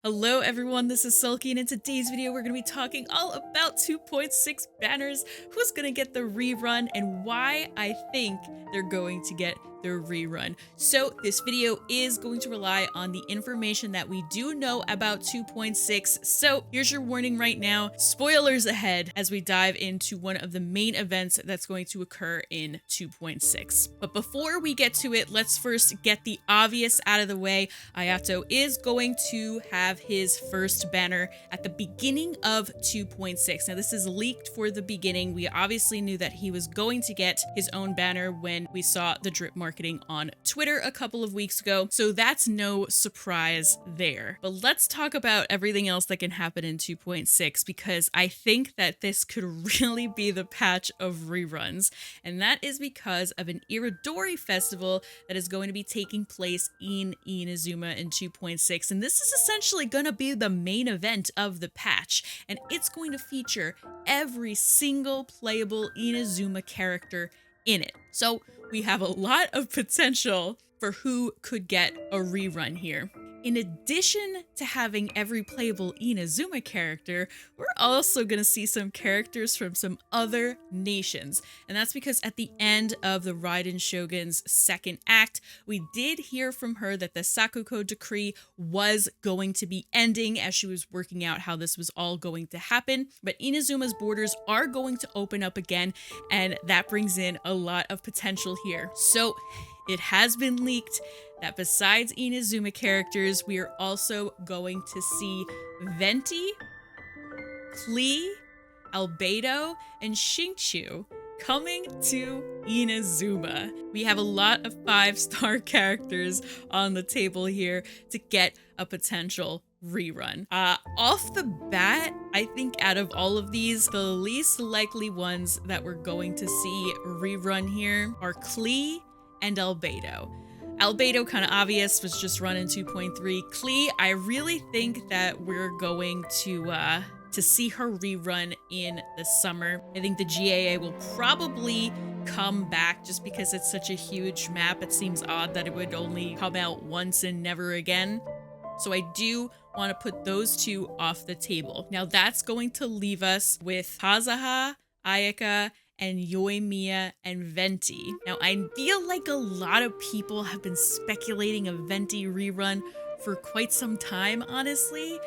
Hello everyone, this is Sulky, and in today's video we're going to be talking all about 2.6 banners, who's going to get the rerun, and why I think they're going to get their rerun. So this video is going to rely on the information that we do know about 2.6, so here's your warning right now, spoilers ahead as we dive into one of the main events that's going to occur in 2.6. But before we get to it, let's first get the obvious out of the way. Ayato is going to have his first banner at the beginning of 2.6. Now this is leaked for the beginning. We obviously knew that he was going to get his own banner when we saw the drip marketing on Twitter a couple of weeks ago, so that's no surprise there. But let's talk about everything else that can happen in 2.6, because I think that this could really be the patch of reruns, and that is because of an Iridori festival that is going to be taking place in Inazuma in 2.6, and this is essentially going to be the main event of the patch, and it's going to feature every single playable Inazuma character in it. So we have a lot of potential for who could get a rerun here. In addition to having every playable Inazuma character, we're also going to see some characters from some other nations. And that's because at the end of the Raiden Shogun's second act, we did hear from her that the Sakuko decree was going to be ending as she was working out how this was all going to happen. But Inazuma's borders are going to open up again, and that brings in a lot of potential here. So it has been leaked that besides Inazuma characters, we are also going to see Venti, Klee, Albedo, and Xingqiu coming to Inazuma. We have a lot of 5-star characters on the table here to get a potential rerun. Off the bat, I think out of all of these, the least likely ones that we're going to see rerun here are Klee and Albedo. Albedo, kind of obvious, was just run in 2.3. Klee, I really think that we're going to see her rerun in the summer. I think the GAA will probably come back just because it's such a huge map. It seems odd that it would only come out once and never again. So I do want to put those two off the table. Now that's going to leave us with Kazuha, Ayaka, and Yoimiya and Venti. Now, I feel like a lot of people have been speculating a Venti rerun for quite some time, honestly,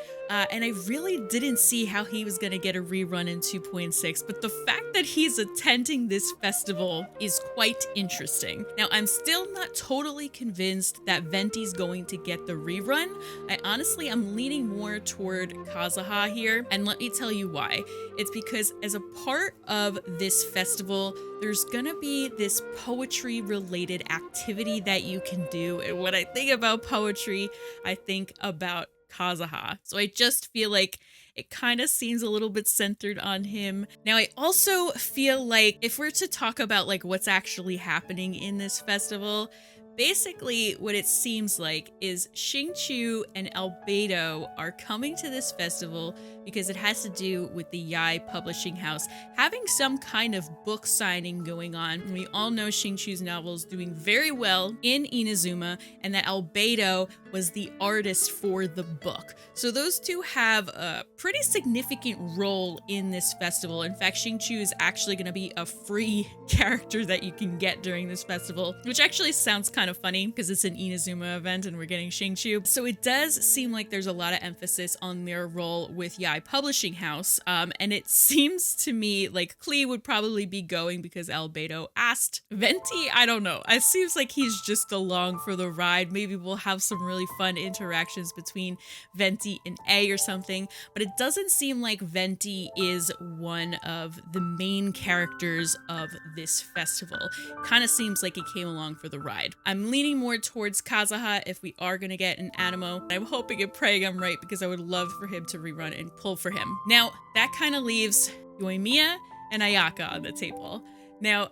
and I really didn't see how he was gonna get a rerun in 2.6, but the fact that he's attending this festival is quite interesting. Now, I'm still not totally convinced that Venti's going to get the rerun. I honestly am leaning more toward Kazuha here, and let me tell you why. It's because as a part of this festival, there's gonna be this poetry related activity that you can do, and when I think about poetry, I think about Kazuha. So I just feel like it kind of seems a little bit centered on him. Now, I also feel like if we're to talk about like what's actually happening in this festival, basically what it seems like is Xingqiu and Albedo are coming to this festival because it has to do with the Yae publishing house having some kind of book signing going on. And we all know Xingqiu's novel is doing very well in Inazuma, and that Albedo was the artist for the book. So those two have a pretty significant role in this festival. In fact, Xingqiu is actually going to be a free character that you can get during this festival, which actually sounds kind of funny because it's an Inazuma event and we're getting Xingqiu. So it does seem like there's a lot of emphasis on their role with Yae publishing house, and it seems to me like Klee would probably be going because Albedo asked. Venti, I don't know. It seems like he's just along for the ride. Maybe we'll have some really fun interactions between Venti and A or something, but it doesn't seem like Venti is one of the main characters of this festival. Kind of seems like he came along for the ride. I'm leaning more towards Kazuha if we are going to get an Animo. I'm hoping and praying I'm right because I would love for him to rerun and pull for him. Now, that kind of leaves Yoimiya and Ayaka on the table. Now,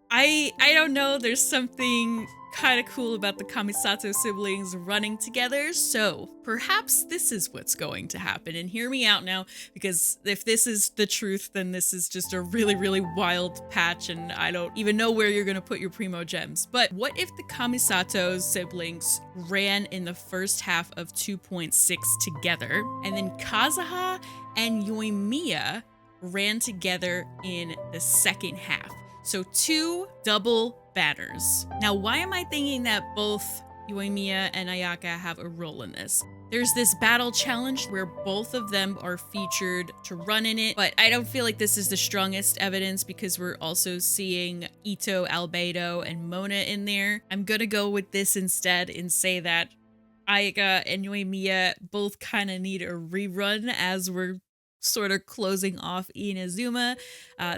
I don't know, there's something kind of cool about the Kamisato siblings running together, so perhaps this is what's going to happen. And hear me out now, because if this is the truth, then this is just a really, really wild patch, and I don't even know where you're gonna put your primo gems. But what if the Kamisato siblings ran in the first half of 2.6 together, and then Kazuha and Yoimiya ran together in the second half? So 2 double banners. Now, why am I thinking that both Yoimiya and Ayaka have a role in this? There's this battle challenge where both of them are featured to run in it, but I don't feel like this is the strongest evidence because we're also seeing Ito, Albedo, and Mona in there. I'm gonna go with this instead and say that Ayaka and Yoimiya both kind of need a rerun as we're sort of closing off Inazuma.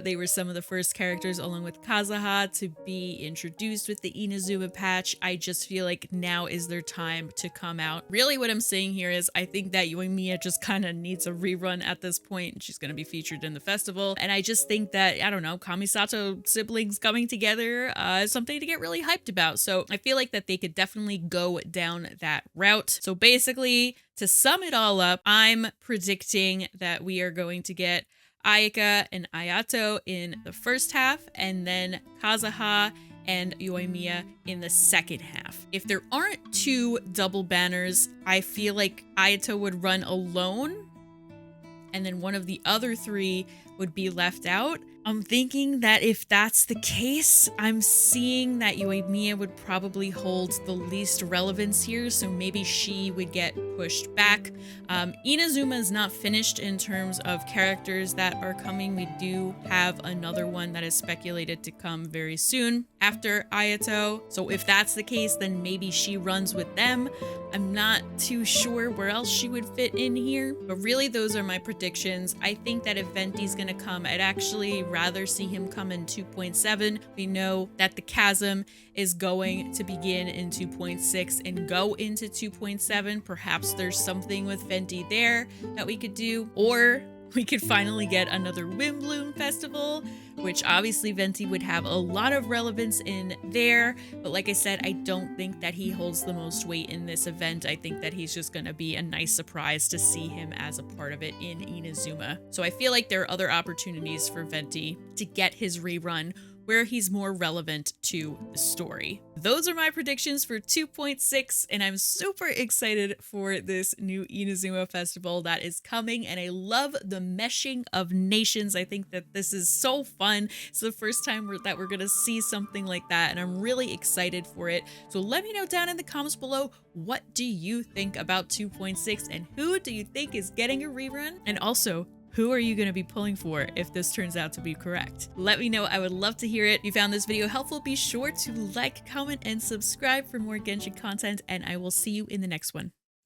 They were some of the first characters, along with Kazuha, to be introduced with the Inazuma patch. I just feel like now is their time to come out. Really what I'm saying here is I think that Yoimiya just kind of needs a rerun at this point. She's going to be featured in the festival. And I just think that, I don't know, Kamisato siblings coming together is something to get really hyped about. So I feel like that they could definitely go down that route. So basically, to sum it all up, I'm predicting that we are going to get Ayaka and Ayato in the first half, and then Kazuha and Yoimiya in the second half. If there aren't 2 double banners, I feel like Ayato would run alone, and then one of the other 3 would be left out. I'm thinking that if that's the case, I'm seeing that Yoimiya would probably hold the least relevance here, so maybe she would get pushed back. Inazuma is not finished in terms of characters that are coming. We do have another one that is speculated to come very soon after Ayato, so if that's the case, then maybe she runs with them. I'm not too sure where else she would fit in here, but really those are my predictions. I think that if Venti's gonna come, I'd actually rather see him come in 2.7. We know that the chasm is going to begin in 2.6 and go into 2.7. Perhaps there's something with Venti there that we could do, or we could finally get another Wimbloom festival, which obviously Venti would have a lot of relevance in there. But like I said, I don't think that he holds the most weight in this event. I think that he's just gonna be a nice surprise to see him as a part of it in Inazuma. So I feel like there are other opportunities for Venti to get his rerun where he's more relevant to the story. Those are my predictions for 2.6, and I'm super excited for this new Inazuma festival that is coming, and I love the meshing of nations. I think that this is so fun. It's the first time that we're gonna see something like that, and I'm really excited for it. So let me know down in the comments below, what do you think about 2.6, and who do you think is getting a rerun? And also, who are you going to be pulling for if this turns out to be correct? Let me know. I would love to hear it. If you found this video helpful, be sure to like, comment, and subscribe for more Genshin content, and I will see you in the next one.